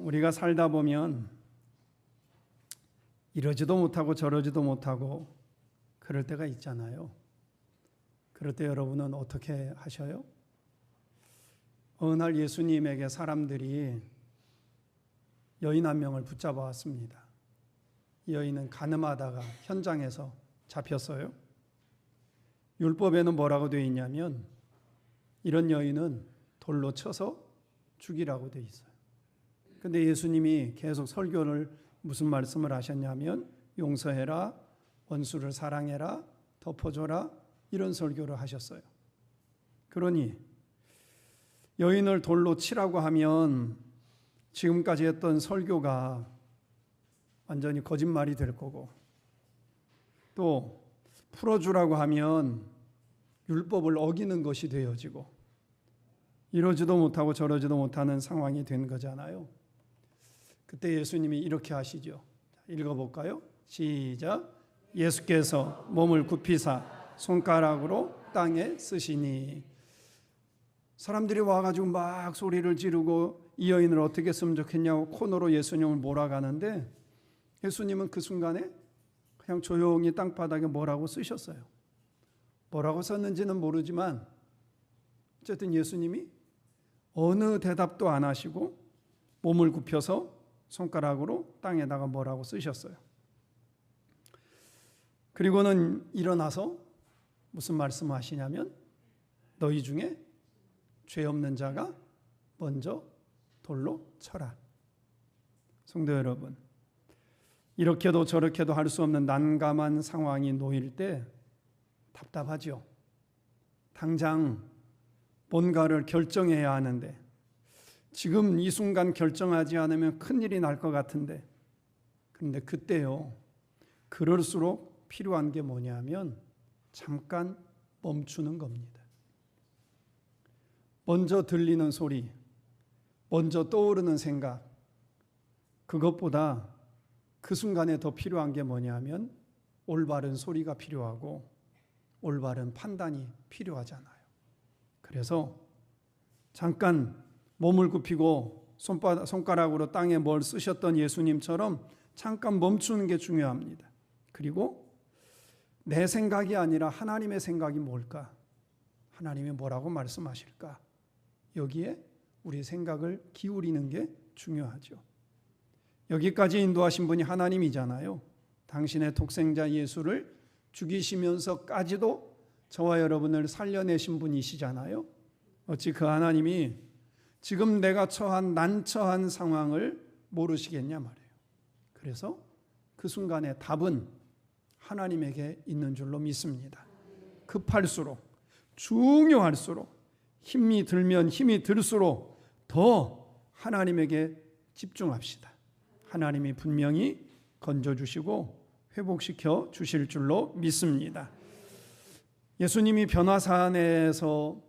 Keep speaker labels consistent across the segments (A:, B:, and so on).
A: 우리가 살다 보면 이러지도 못하고 저러지도 못하고 그럴 때가 있잖아요. 그럴 때 여러분은 어떻게 하셔요? 어느 날 예수님에게 사람들이 여인 한 명을 붙잡아 왔습니다. 이 여인은 간음하다가 현장에서 잡혔어요. 율법에는 뭐라고 되어 있냐면 이런 여인은 돌로 쳐서 죽이라고 되어 있어요. 근데 예수님이 계속 설교를 무슨 말씀을 하셨냐면 용서해라, 원수를 사랑해라, 덮어줘라, 이런 설교를 하셨어요. 그러니 여인을 돌로 치라고 하면 지금까지 했던 설교가 완전히 거짓말이 될 거고, 또 풀어주라고 하면 율법을 어기는 것이 되어지고, 이러지도 못하고 저러지도 못하는 상황이 된 거잖아요. 그때 예수님이 이렇게 하시죠. 읽어볼까요? 시작. 예수께서 몸을 굽히사 손가락으로 땅에 쓰시니. 사람들이 와가지고 막 소리를 지르고 이 여인을 어떻게 했으면 좋겠냐고 코너로 예수님을 몰아가는데 예수님은 그 순간에 그냥 조용히 땅바닥에 뭐라고 쓰셨어요. 뭐라고 썼는지는 모르지만 어쨌든 예수님이 어느 대답도 안 하시고 몸을 굽혀서 손가락으로 땅에다가 뭐라고 쓰셨어요. 그리고는 일어나서 무슨 말씀을 하시냐면 너희 중에 죄 없는 자가 먼저 돌로 쳐라. 성도 여러분, 이렇게도 저렇게도 할 수 없는 난감한 상황이 놓일 때 답답하죠. 당장 뭔가를 결정해야 하는데 지금 이 순간 결정하지 않으면 큰일이 날 것 같은데, 그런데 그때요, 그럴수록 필요한 게 뭐냐면 잠깐 멈추는 겁니다. 먼저 들리는 소리, 먼저 떠오르는 생각, 그것보다 그 순간에 더 필요한 게 뭐냐면 올바른 소리가 필요하고 올바른 판단이 필요하잖아요. 그래서 잠깐 몸을 굽히고 손가락으로 땅에 뭘 쓰셨던 예수님처럼 잠깐 멈추는 게 중요합니다. 그리고 내 생각이 아니라 하나님의 생각이 뭘까? 하나님이 뭐라고 말씀하실까? 여기에 우리 생각을 기울이는 게 중요하죠. 여기까지 인도하신 분이 하나님이잖아요. 당신의 독생자 예수를 죽이시면서까지도 저와 여러분을 살려내신 분이시잖아요. 어찌 그 하나님이 지금 내가 처한 난처한 상황을 모르시겠냐 말이에요. 그래서 그 순간에 답은 하나님에게 있는 줄로 믿습니다. 급할수록, 중요할수록, 힘이 들면 힘이 들수록 더 하나님에게 집중합시다. 하나님이 분명히 건져주시고 회복시켜 주실 줄로 믿습니다. 예수님이 변화산에서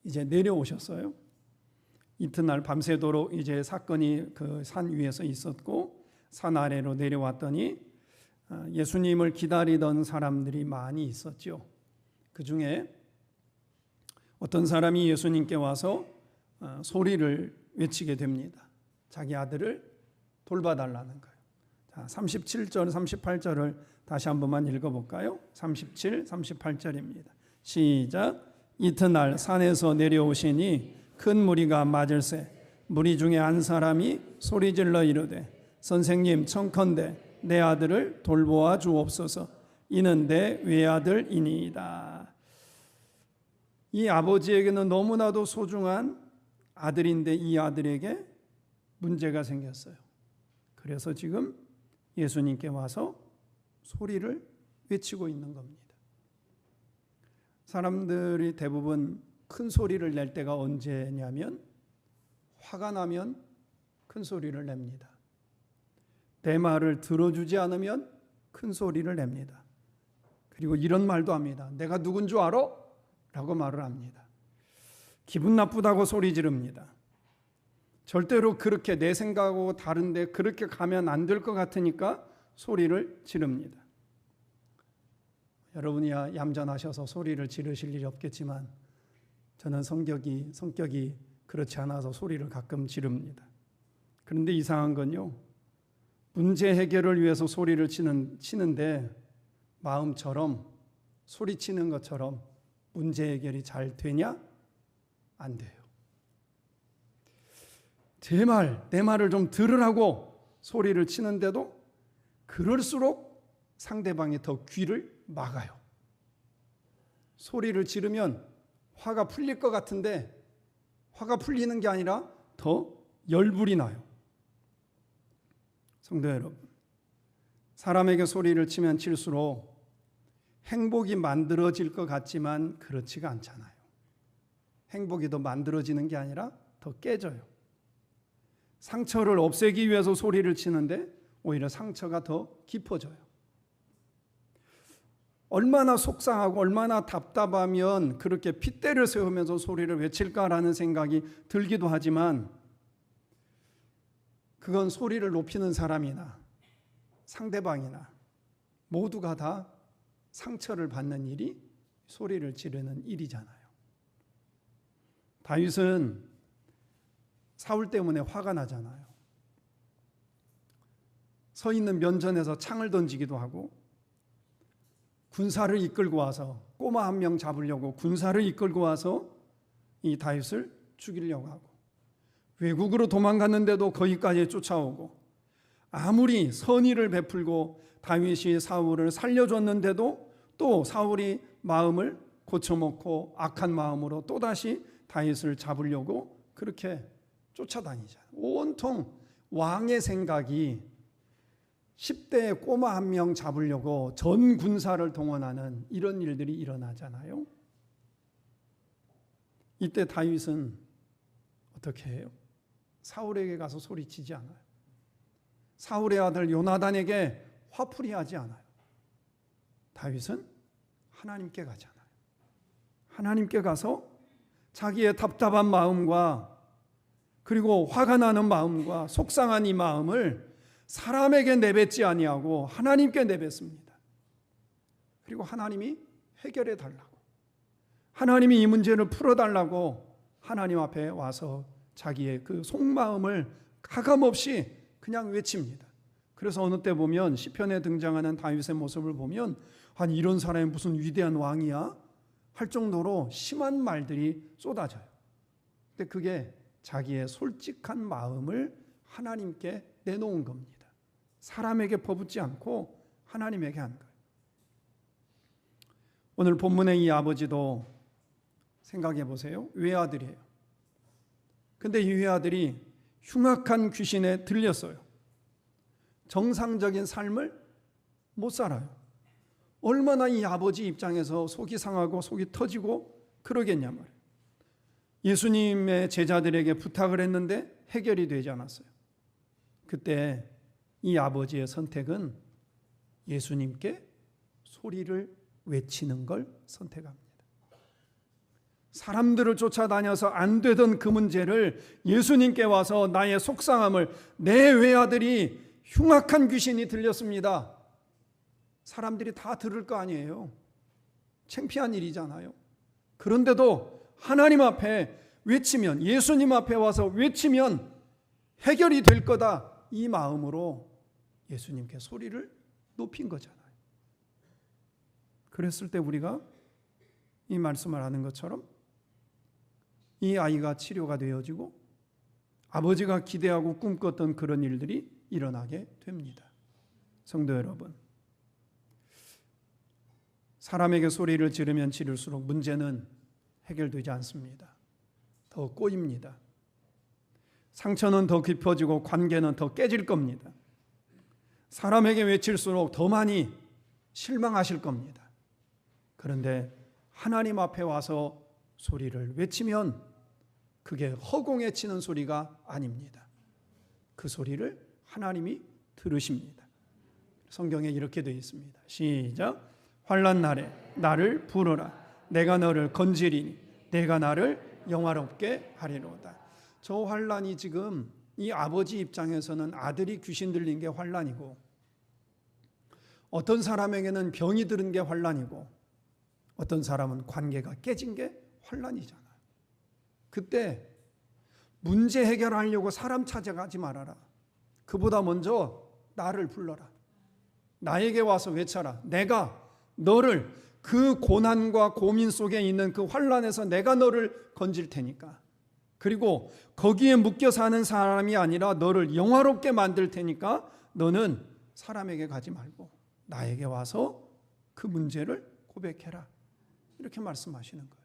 A: 이제 내려오셨어요. 이튿날 밤새도록 이제 사건이 그 산 위에서 있었고 산 아래로 내려왔더니 예수님을 기다리던 사람들이 많이 있었죠. 그 중에 어떤 사람이 예수님께 와서 소리를 외치게 됩니다. 자기 아들을 돌봐달라는 거예요. 자, 37절, 38절을 다시 한 번만 읽어볼까요? 37, 38절입니다. 시작. 이튿날 산에서 내려오시니 큰 무리가 맞을세 무리 중에 한 사람이 소리질러 이르되 선생님 청컨대 내 아들을 돌보아 주옵소서. 이는 내 외아들이니이다. 이 아버지에게는 너무나도 소중한 아들인데 이 아들에게 문제가 생겼어요. 그래서 지금 예수님께 와서 소리를 외치고 있는 겁니다. 사람들이 대부분 큰 소리를 낼 때가 언제냐면 화가 나면 큰 소리를 냅니다. 내 말을 들어주지 않으면 큰 소리를 냅니다. 그리고 이런 말도 합니다. 내가 누군 줄 알아? 라고 말을 합니다. 기분 나쁘다고 소리 지릅니다. 절대로 그렇게 내 생각하고 다른데 그렇게 가면 안 될 것 같으니까 소리를 지릅니다. 여러분이 얌전하셔서 소리를 지르실 일이 없겠지만 저는 성격이 그렇지 않아서 소리를 가끔 지릅니다. 그런데 이상한 건요, 문제 해결을 위해서 소리를 치는데 마음처럼 소리치는 것처럼 문제 해결이 잘 되냐? 안 돼요. 내 말을 좀 들으라고 소리를 치는데도 그럴수록 상대방이 더 귀를 막아요. 소리를 지르면 화가 풀릴 것 같은데 화가 풀리는 게 아니라 더 열불이 나요. 성도 여러분, 사람에게 소리를 치면 칠수록 행복이 만들어질 것 같지만 그렇지가 않잖아요. 행복이 더 만들어지는 게 아니라 더 깨져요. 상처를 없애기 위해서 소리를 치는데 오히려 상처가 더 깊어져요. 얼마나 속상하고 얼마나 답답하면 그렇게 핏대를 세우면서 소리를 외칠까라는 생각이 들기도 하지만 그건 소리를 높이는 사람이나 상대방이나 모두가 다 상처를 받는 일이 소리를 지르는 일이잖아요. 다윗은 사울 때문에 화가 나잖아요. 서 있는 면전에서 창을 던지기도 하고 군사를 이끌고 와서 꼬마 한 명 잡으려고 군사를 이끌고 와서 이 다윗을 죽이려고 하고 외국으로 도망갔는데도 거기까지 쫓아오고 아무리 선의를 베풀고 다윗이 사울을 살려줬는데도 또 사울이 마음을 고쳐먹고 악한 마음으로 또다시 다윗을 잡으려고 그렇게 쫓아다니잖아요. 온통 왕의 생각이 10대의 꼬마 한 명 잡으려고 전 군사를 동원하는 이런 일들이 일어나잖아요. 이때 다윗은 어떻게 해요? 사울에게 가서 소리치지 않아요. 사울의 아들 요나단에게 화풀이하지 않아요. 다윗은 하나님께 가잖아요. 하나님께 가서 자기의 답답한 마음과 그리고 화가 나는 마음과 속상한 이 마음을 사람에게 내뱉지 아니하고 하나님께 내뱉습니다. 그리고 하나님이 해결해 달라고, 하나님이 이 문제를 풀어달라고 하나님 앞에 와서 자기의 그 속마음을 가감없이 그냥 외칩니다. 그래서 어느 때 보면 시편에 등장하는 다윗의 모습을 보면 아니 이런 사람이 무슨 위대한 왕이야? 할 정도로 심한 말들이 쏟아져요. 근데 그게 자기의 솔직한 마음을 하나님께 내놓은 겁니다. 사람에게 퍼붓지 않고 하나님에게 한 거예요. 오늘 본문의 이 아버지도 생각해 보세요. 외아들이에요. 근데 이 외아들이 흉악한 귀신에 들렸어요. 정상적인 삶을 못 살아요. 얼마나 이 아버지 입장에서 속이 상하고 속이 터지고 그러겠냐 말이에요. 예수님의 제자들에게 부탁을 했는데 해결이 되지 않았어요. 그때 이 아버지의 선택은 예수님께 소리를 외치는 걸 선택합니다. 사람들을 쫓아다녀서 안 되던 그 문제를 예수님께 와서 나의 속상함을, 내 외아들이 흉악한 귀신이 들렸습니다. 사람들이 다 들을 거 아니에요. 창피한 일이잖아요. 그런데도 하나님 앞에 외치면, 예수님 앞에 와서 외치면 해결이 될 거다, 이 마음으로 예수님께 소리를 높인 거잖아요. 그랬을 때 우리가 이 말씀을 하는 것처럼 이 아이가 치료가 되어지고 아버지가 기대하고 꿈꿨던 그런 일들이 일어나게 됩니다. 성도 여러분, 사람에게 소리를 지르면 지를수록 문제는 해결되지 않습니다. 더 꼬입니다. 상처는 더 깊어지고 관계는 더 깨질 겁니다. 사람에게 외칠수록 더 많이 실망하실 겁니다. 그런데 하나님 앞에 와서 소리를 외치면 그게 허공에 치는 소리가 아닙니다. 그 소리를 하나님이 들으십니다. 성경에 이렇게 되어 있습니다. 시작. 환난 날에 나를 부르라. 내가 너를 건지리니 내가 나를 영화롭게 하리로다. 저 환난이 지금 이 아버지 입장에서는 아들이 귀신 들린 게 환난이고, 어떤 사람에게는 병이 들은 게 환난이고, 어떤 사람은 관계가 깨진 게 환난이잖아요. 그때 문제 해결하려고 사람 찾아가지 말아라. 그보다 먼저 나를 불러라. 나에게 와서 외쳐라. 내가 너를 그 고난과 고민 속에 있는 그 환난에서 내가 너를 건질 테니까. 그리고 거기에 묶여 사는 사람이 아니라 너를 영화롭게 만들 테니까 너는 사람에게 가지 말고 나에게 와서 그 문제를 고백해라. 이렇게 말씀하시는 거예요.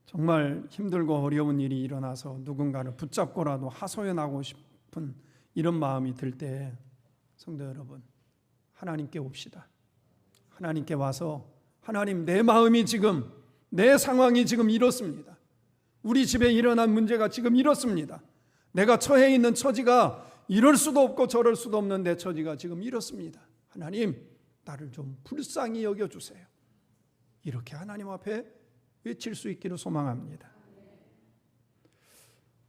A: 정말 힘들고 어려운 일이 일어나서 누군가를 붙잡고라도 하소연하고 싶은 이런 마음이 들 때 성도 여러분, 하나님께 옵시다. 하나님께 와서 하나님, 내 마음이 지금, 내 상황이 지금 이렇습니다. 우리 집에 일어난 문제가 지금 이렇습니다. 내가 처해 있는 처지가 이럴 수도 없고 저럴 수도 없는 내 처지가 지금 이렇습니다. 하나님, 나를 좀 불쌍히 여겨주세요. 이렇게 하나님 앞에 외칠 수 있기를 소망합니다.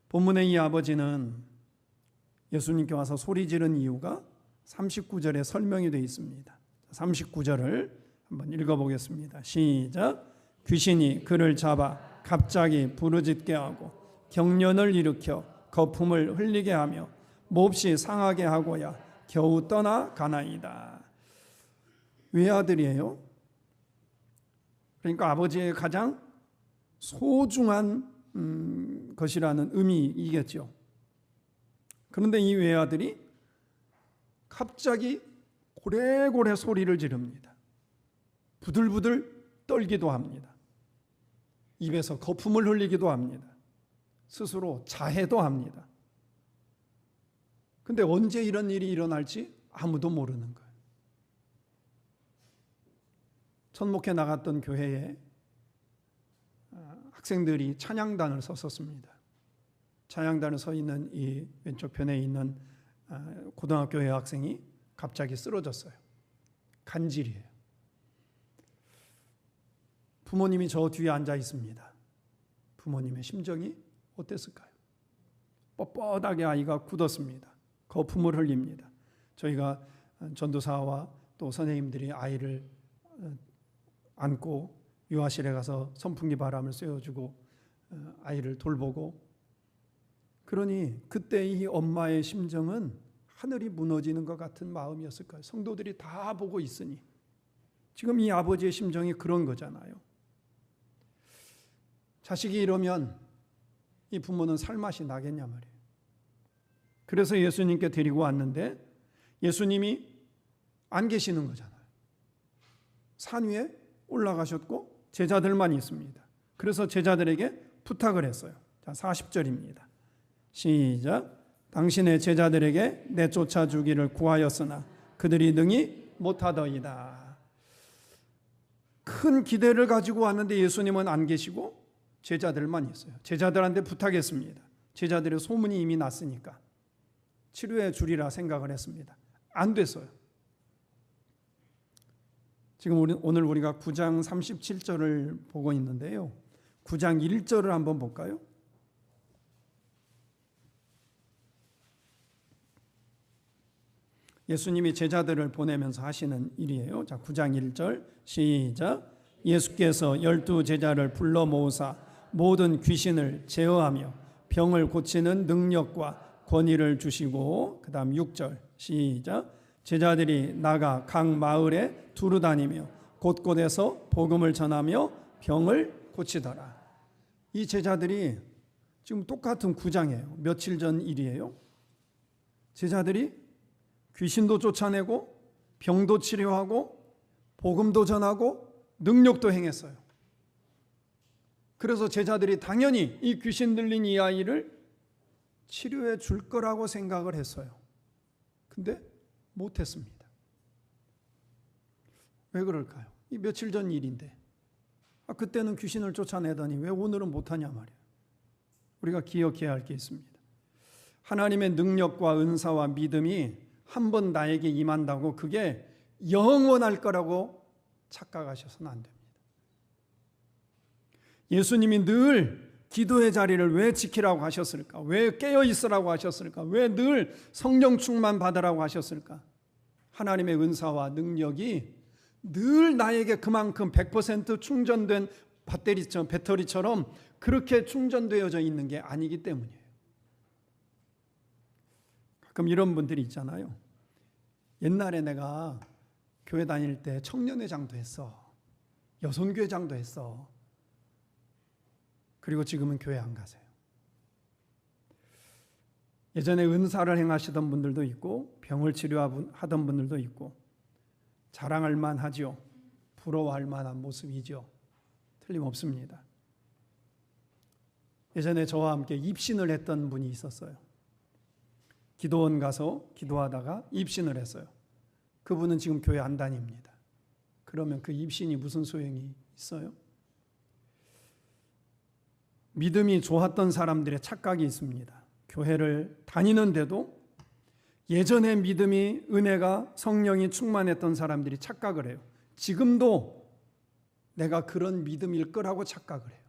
A: 본문의 이 아버지는 예수님께 와서 소리 지른 이유가 39절에 설명이 되어 있습니다. 39절을 한번 읽어보겠습니다. 시작. 귀신이 그를 잡아 갑자기 부르짖게 하고 경련을 일으켜 거품을 흘리게 하며 몹시 상하게 하고야 겨우 떠나가나이다. 외아들이에요. 그러니까 아버지의 가장 소중한 것이라는 의미이겠죠. 그런데 이 외아들이 갑자기 고래고래 소리를 지릅니다. 부들부들 떨기도 합니다. 입에서 거품을 흘리기도 합니다. 스스로 자해도 합니다. 근데 언제 이런 일이 일어날지 아무도 모르는 거예요. 천목회 나갔던 교회에 학생들이 찬양단을 섰었습니다. 찬양단을 서 있는 이 왼쪽 편에 있는 고등학교 여학생이 갑자기 쓰러졌어요. 간질이에요. 부모님이 저 뒤에 앉아 있습니다. 부모님의 심정이 어땠을까요? 뻣뻣하게 아이가 굳었습니다. 거품을 흘립니다. 저희가 전도사와 또 선생님들이 아이를 안고 유아실에 가서 선풍기 바람을 쐬어주고 아이를 돌보고, 그러니 그때 이 엄마의 심정은 하늘이 무너지는 것 같은 마음이었을 거예요. 성도들이 다 보고 있으니. 지금 이 아버지의 심정이 그런 거잖아요. 자식이 이러면 이 부모는 살맛이 나겠냐 말이에요. 그래서 예수님께 데리고 왔는데 예수님이 안 계시는 거잖아요. 산 위에 올라가셨고 제자들만 있습니다. 그래서 제자들에게 부탁을 했어요. 자, 40절입니다. 시작. 당신의 제자들에게 내쫓아 주기를 구하였으나 그들이 능히 못하더이다. 큰 기대를 가지고 왔는데 예수님은 안 계시고 제자들만 있어요. 제자들한테 부탁했습니다. 제자들의 소문이 이미 났으니까 치료해 주리라 생각을 했습니다. 안 됐어요. 지금 오늘 우리가 9장 37절을 보고 있는데요. 9장 1절을 한번 볼까요? 예수님이 제자들을 보내면서 하시는 일이에요. 자, 9장 1절 시작. 예수께서 12 제자를 불러 모으사 모든 귀신을 제어하며 병을 고치는 능력과 권위를 주시고, 그 다음 6절 시작. 제자들이 나가 각 마을에 두루 다니며 곳곳에서 복음을 전하며 병을 고치더라. 이 제자들이 지금 똑같은 9장이에요. 며칠 전 일이에요. 제자들이 귀신도 쫓아내고 병도 치료하고 복음도 전하고 능력도 행했어요. 그래서 제자들이 당연히 이 귀신 들린 이 아이를 치료해 줄 거라고 생각을 했어요. 근데 못했습니다. 왜 그럴까요? 이 며칠 전 일인데 그때는 귀신을 쫓아내더니 왜 오늘은 못하냐 말이에요. 우리가 기억해야 할 게 있습니다. 하나님의 능력과 은사와 믿음이 한번 나에게 임한다고 그게 영원할 거라고 착각하셔서는 안 됩니다. 예수님이 늘 기도의 자리를 왜 지키라고 하셨을까? 왜 깨어 있으라고 하셨을까? 왜 늘 성령 충만 받으라고 하셨을까? 하나님의 은사와 능력이 늘 나에게 그만큼 100% 충전된 배터리처럼 그렇게 충전되어져 있는 게 아니기 때문이에요. 가끔 이런 분들이 있잖아요. 옛날에 내가 교회 다닐 때 청년회장도 했어. 여성교회장도 했어. 그리고 지금은 교회 안 가세요. 예전에 은사를 행하시던 분들도 있고 병을 치료하던 분들도 있고 자랑할 만하죠. 부러워할 만한 모습이죠. 틀림없습니다. 예전에 저와 함께 입신을 했던 분이 있었어요. 기도원 가서 기도하다가 입신을 했어요. 그분은 지금 교회 안 다닙니다. 그러면 그 입신이 무슨 소용이 있어요? 믿음이 좋았던 사람들의 착각이 있습니다. 교회를 다니는데도 예전에 믿음이, 은혜가, 성령이 충만했던 사람들이 착각을 해요. 지금도 내가 그런 믿음일 거라고 착각을 해요.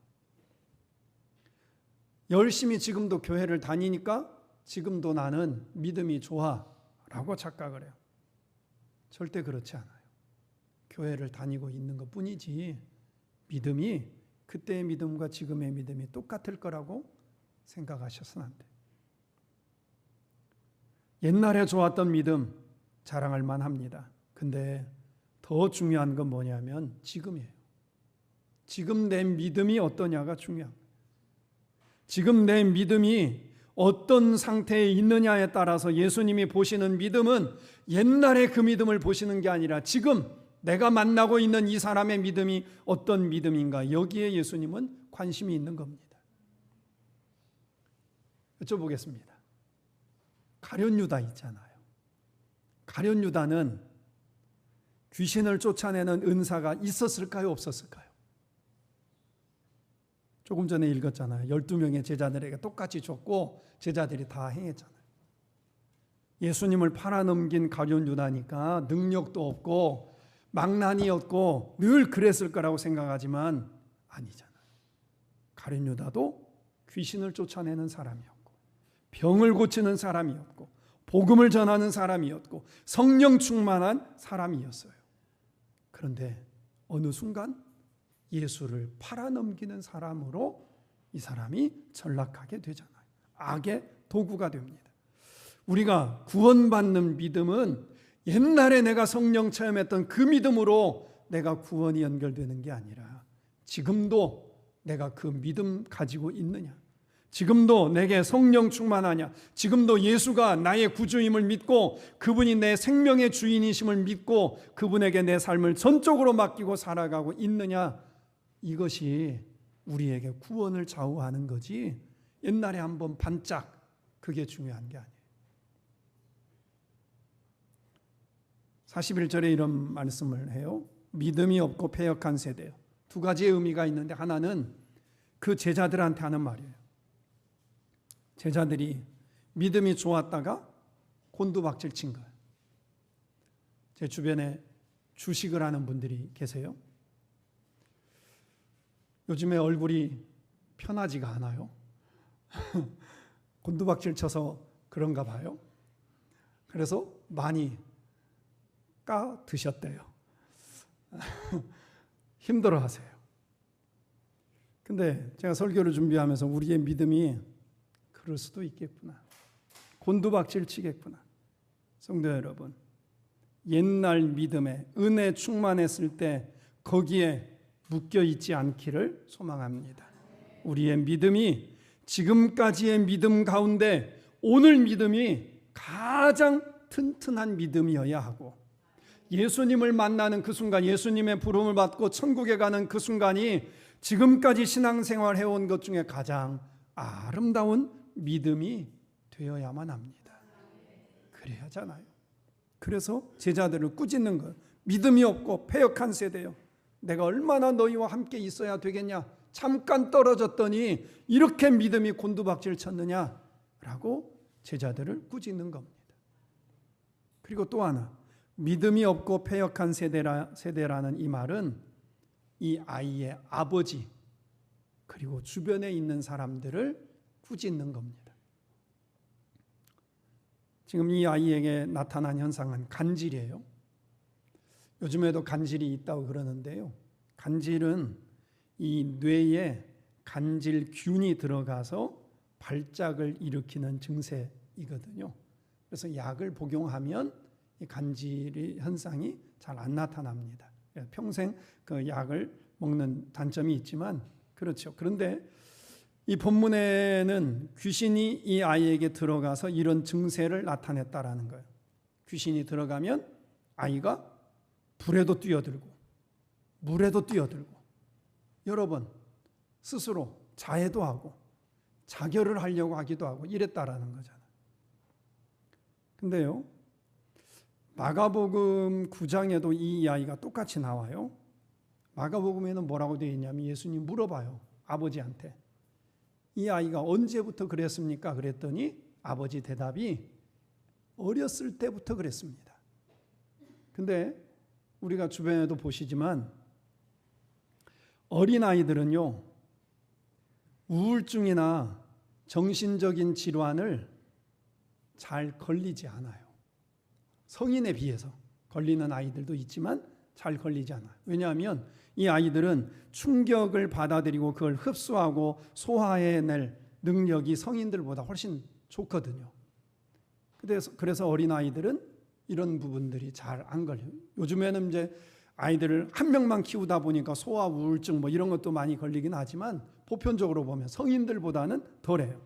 A: 열심히 지금도 교회를 다니니까 지금도 나는 믿음이 좋아 라고 착각을 해요. 절대 그렇지 않아요. 교회를 다니고 있는 것 뿐이지 믿음이 그때의 믿음과 지금의 믿음이 똑같을 거라고 생각하셔서는 안 돼요. 옛날에 좋았던 믿음 자랑할 만합니다. 근데 더 중요한 건 뭐냐면 지금이에요. 지금 내 믿음이 어떠냐가 중요합니다. 지금 내 믿음이 어떤 상태에 있느냐에 따라서 예수님이 보시는 믿음은 옛날에 그 믿음을 보시는 게 아니라 지금 내가 만나고 있는 이 사람의 믿음이 어떤 믿음인가, 여기에 예수님은 관심이 있는 겁니다. 여쭤보겠습니다. 가룟 유다 있잖아요. 가룟 유다는 귀신을 쫓아내는 은사가 있었을까요? 없었을까요? 조금 전에 읽었잖아요. 12명의 제자들에게 똑같이 줬고 제자들이 다 행했잖아요. 예수님을 팔아넘긴 가룟 유다니까 능력도 없고 망난이었고 늘 그랬을 거라고 생각하지만 아니잖아요. 가룟 유다도 귀신을 쫓아내는 사람이었고 병을 고치는 사람이었고 복음을 전하는 사람이었고 성령 충만한 사람이었어요. 그런데 어느 순간 예수를 팔아넘기는 사람으로 이 사람이 전락하게 되잖아요. 악의 도구가 됩니다. 우리가 구원받는 믿음은 옛날에 내가 성령 체험했던 그 믿음으로 내가 구원이 연결되는 게 아니라 지금도 내가 그 믿음 가지고 있느냐, 지금도 내게 성령 충만하냐, 지금도 예수가 나의 구주임을 믿고 그분이 내 생명의 주인이심을 믿고 그분에게 내 삶을 전적으로 맡기고 살아가고 있느냐, 이것이 우리에게 구원을 좌우하는 거지 옛날에 한번 반짝 그게 중요한 게 아니에요. 41절에 이런 말씀을 해요. 믿음이 없고 패역한 세대요. 두 가지의 의미가 있는데 하나는 그 제자들한테 하는 말이에요. 제자들이 믿음이 좋았다가 곤두박질 친 거예요. 제 주변에 주식을 하는 분들이 계세요. 요즘에 얼굴이 편하지가 않아요. 곤두박질 쳐서 그런가 봐요. 그래서 많이 까 드셨대요. 힘들어 하세요. 근데 제가 설교를 준비하면서 우리의 믿음이 그럴 수도 있겠구나, 곤두박질 치겠구나. 성도 여러분, 옛날 믿음에 은혜 충만했을 때 거기에 묶여 있지 않기를 소망합니다. 우리의 믿음이 지금까지의 믿음 가운데 오늘 믿음이 가장 튼튼한 믿음이어야 하고, 예수님을 만나는 그 순간, 예수님의 부름을 받고 천국에 가는 그 순간이 지금까지 신앙생활 해온 것 중에 가장 아름다운 믿음이 되어야만 합니다. 그래야 하잖아요. 그래서 제자들을 꾸짖는 것, 믿음이 없고 패역한 세대요, 내가 얼마나 너희와 함께 있어야 되겠냐, 잠깐 떨어졌더니 이렇게 믿음이 곤두박질 쳤느냐라고 제자들을 꾸짖는 겁니다. 그리고 또 하나, 믿음이 없고 패역한 세대라는 이 말은 이 아이의 아버지 그리고 주변에 있는 사람들을 꾸짖는 겁니다. 지금 이 아이에게 나타난 현상은 간질이에요. 요즘에도 간질이 있다고 그러는데요, 간질은 이 뇌에 간질균이 들어가서 발작을 일으키는 증세이거든요. 그래서 약을 복용하면 이 간질 현상이 잘 안 나타납니다. 평생 그 약을 먹는 단점이 있지만 그렇죠. 그런데 이 본문에는 귀신이 이 아이에게 들어가서 이런 증세를 나타냈다라는 거예요. 귀신이 들어가면 아이가 불에도 뛰어들고 물에도 뛰어들고 여러 번 스스로 자해도 하고 자결을 하려고 하기도 하고 이랬다라는 거잖아요. 근데요, 마가복음 9장에도 이 이야기가 똑같이 나와요. 마가복음에는 뭐라고 되어 있냐면 예수님 물어봐요. 아버지한테. 이 아이가 언제부터 그랬습니까? 그랬더니 아버지 대답이 어렸을 때부터 그랬습니다. 근데 우리가 주변에도 보시지만 어린아이들은요, 우울증이나 정신적인 질환을 잘 걸리지 않아요. 성인에 비해서 걸리는 아이들도 있지만 잘 걸리지 않아요. 왜냐하면 이 아이들은 충격을 받아들이고 그걸 흡수하고 소화해낼 능력이 성인들보다 훨씬 좋거든요. 그래서 어린아이들은 이런 부분들이 잘 안 걸려요. 요즘에는 이제 아이들을 한 명만 키우다 보니까 소아 우울증 뭐 이런 것도 많이 걸리긴 하지만 보편적으로 보면 성인들보다는 덜해요.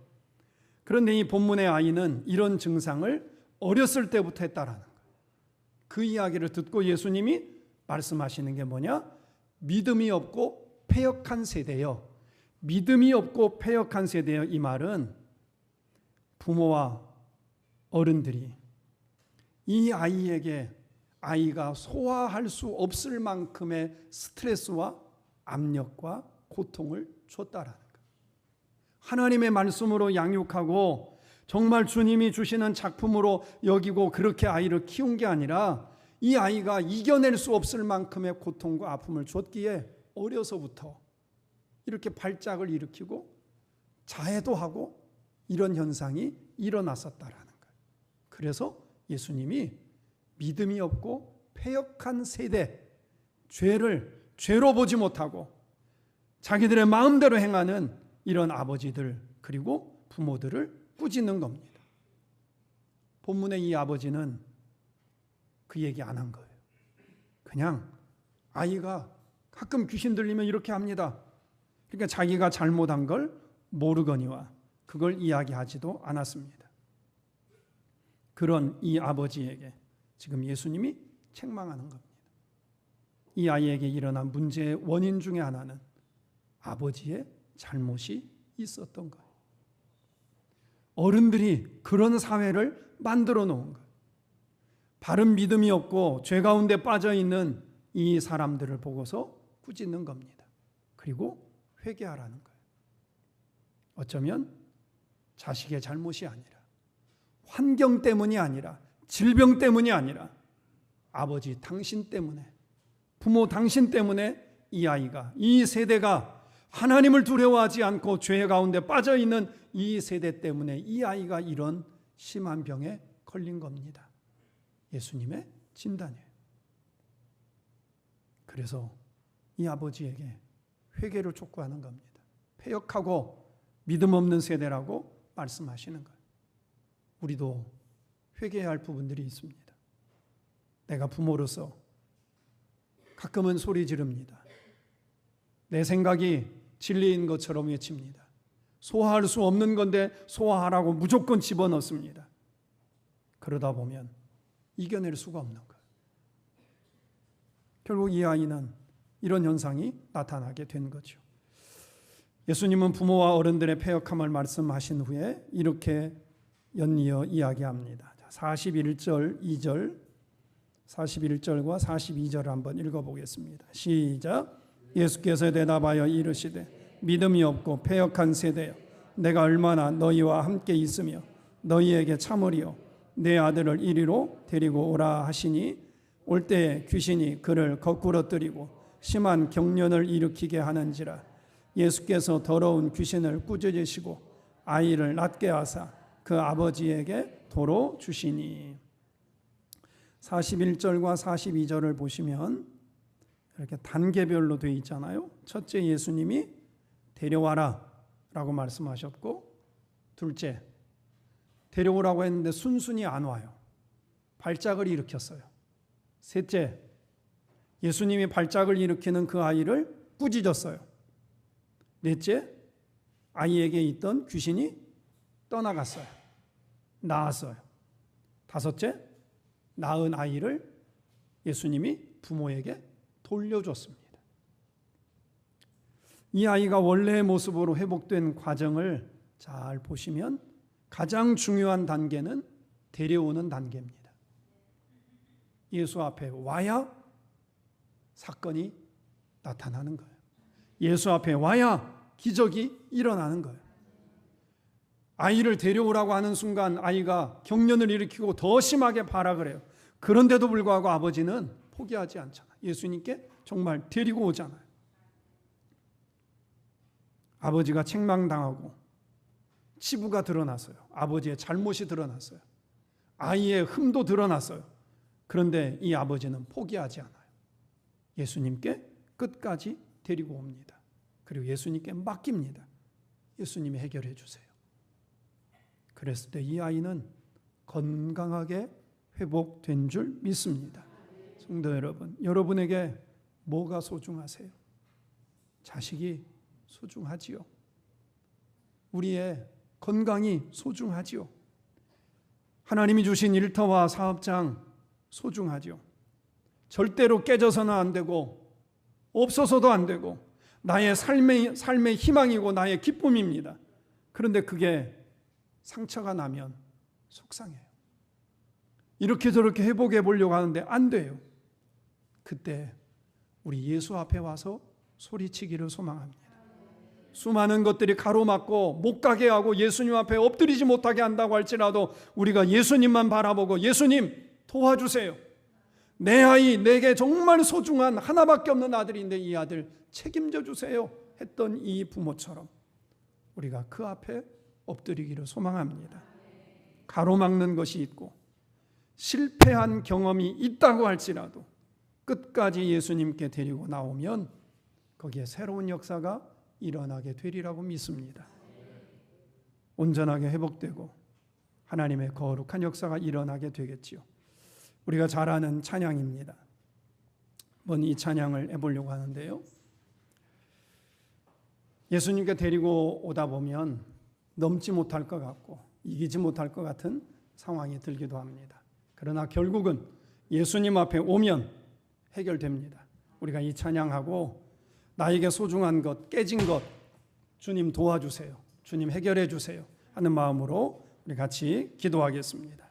A: 그런데 이 본문의 아이는 이런 증상을 어렸을 때부터 했다라는 거예요. 그 이야기를 듣고 예수님이 말씀하시는 게 뭐냐? 믿음이 없고 패역한 세대요. 믿음이 없고 패역한 세대요. 이 말은 부모와 어른들이 이 아이에게 아이가 소화할 수 없을 만큼의 스트레스와 압력과 고통을 줬다라는 거예요. 하나님의 말씀으로 양육하고 정말 주님이 주시는 작품으로 여기고 그렇게 아이를 키운 게 아니라 이 아이가 이겨낼 수 없을 만큼의 고통과 아픔을 줬기에 어려서부터 이렇게 발작을 일으키고 자해도 하고 이런 현상이 일어났었다라는 거예요. 그래서 예수님이 믿음이 없고 패역한 세대, 죄를 죄로 보지 못하고 자기들의 마음대로 행하는 이런 아버지들 그리고 부모들을 꾸짖는 겁니다. 본문의 이 아버지는 그 얘기 안 한 거예요. 그냥 아이가 가끔 귀신 들리면 이렇게 합니다. 그러니까 자기가 잘못한 걸 모르거니와 그걸 이야기하지도 않았습니다. 그런 이 아버지에게 지금 예수님이 책망하는 겁니다. 이 아이에게 일어난 문제의 원인 중에 하나는 아버지의 잘못이 있었던 거예요. 어른들이 그런 사회를 만들어 놓은 거예요. 바른 믿음이 없고 죄 가운데 빠져 있는 이 사람들을 보고서 꾸짖는 겁니다. 그리고 회개하라는 거예요. 어쩌면 자식의 잘못이 아니라 환경 때문이 아니라 질병 때문이 아니라 아버지 당신 때문에 부모 당신 때문에 이 아이가 이 세대가 하나님을 두려워하지 않고 죄 가운데 빠져 있는 이 세대 때문에 이 아이가 이런 심한 병에 걸린 겁니다. 예수님의 진단이에요. 그래서 이 아버지에게 회개를 촉구하는 겁니다. 패역하고 믿음 없는 세대라고 말씀하시는 거예요. 우리도 회개해야 할 부분들이 있습니다. 내가 부모로서 가끔은 소리 지릅니다. 내 생각이 진리인 것처럼 외칩니다. 소화할 수 없는 건데 소화하라고 무조건 집어넣습니다. 그러다 보면 이겨낼 수가 없는 거예요. 결국 이 아이는 이런 현상이 나타나게 된 거죠. 예수님은 부모와 어른들의 패역함을 말씀하신 후에 이렇게 연이어 이야기합니다. 41절 2절 41절과 42절을 한번 읽어보겠습니다. 시작. 예수께서 대답하여 이르시되 믿음이 없고 패역한 세대여 내가 얼마나 너희와 함께 있으며 너희에게 참으리요 내 아들을 이리로 데리고 오라 하시니 올 때에 귀신이 그를 거꾸러뜨리고 심한 경련을 일으키게 하는지라 예수께서 더러운 귀신을 꾸짖으시고 아이를 낫게 하사 그 아버지에게 도로 주시니. 41절과 42절을 보시면 이렇게 단계별로 되어 있잖아요. 첫째, 예수님이 데려와라 라고 말씀하셨고, 둘째, 데려오라고 했는데 순순히 안 와요. 발작을 일으켰어요. 셋째, 예수님이 발작을 일으키는 그 아이를 꾸짖었어요. 넷째, 아이에게 있던 귀신이 떠나갔어요. 나았어요. 다섯째, 낳은 아이를 예수님이 부모에게 돌려줬습니다. 이 아이가 원래의 모습으로 회복된 과정을 잘 보시면 가장 중요한 단계는 데려오는 단계입니다. 예수 앞에 와야 사건이 나타나는 거예요. 예수 앞에 와야 기적이 일어나는 거예요. 아이를 데려오라고 하는 순간 아이가 경련을 일으키고 더 심하게 발악을 해요. 그런데도 불구하고 아버지는 포기하지 않잖아요. 예수님께 정말 데리고 오잖아요. 아버지가 책망당하고 치부가 드러났어요. 아버지의 잘못이 드러났어요. 아이의 흠도 드러났어요. 그런데 이 아버지는 포기하지 않아요. 예수님께 끝까지 데리고 옵니다. 그리고 예수님께 맡깁니다. 예수님이 해결해 주세요. 그랬을 때 이 아이는 건강하게 회복된 줄 믿습니다. 성도 여러분, 여러분에게 뭐가 소중하세요? 자식이 소중하지요. 우리의 건강이 소중하지요. 하나님이 주신 일터와 사업장 소중하지요. 절대로 깨져서는 안 되고 없어서도 안 되고 나의 삶의 희망이고 나의 기쁨입니다. 그런데 그게 상처가 나면 속상해요. 이렇게 저렇게 회복해 보려고 하는데 안 돼요. 그때 우리 예수 앞에 와서 소리치기를 소망합니다. 수많은 것들이 가로막고 못 가게 하고 예수님 앞에 엎드리지 못하게 한다고 할지라도 우리가 예수님만 바라보고 예수님 도와주세요. 내 아이, 내게 정말 소중한 하나밖에 없는 아들인데 이 아들 책임져 주세요 했던 이 부모처럼 우리가 그 앞에 엎드리기를 소망합니다. 가로막는 것이 있고 실패한 경험이 있다고 할지라도 끝까지 예수님께 데리고 나오면 거기에 새로운 역사가 일어나게 되리라고 믿습니다. 온전하게 회복되고 하나님의 거룩한 역사가 일어나게 되겠지요. 우리가 잘 아는 찬양입니다. 한번 이 찬양을 해보려고 하는데요. 예수님께 데리고 오다 보면 넘지 못할 것 같고 이기지 못할 것 같은 상황이 들기도 합니다. 그러나 결국은 예수님 앞에 오면 해결됩니다. 우리가 이 찬양하고 나에게 소중한 것, 깨진 것 주님 도와주세요. 주님 해결해 주세요 하는 마음으로 우리 같이 기도하겠습니다.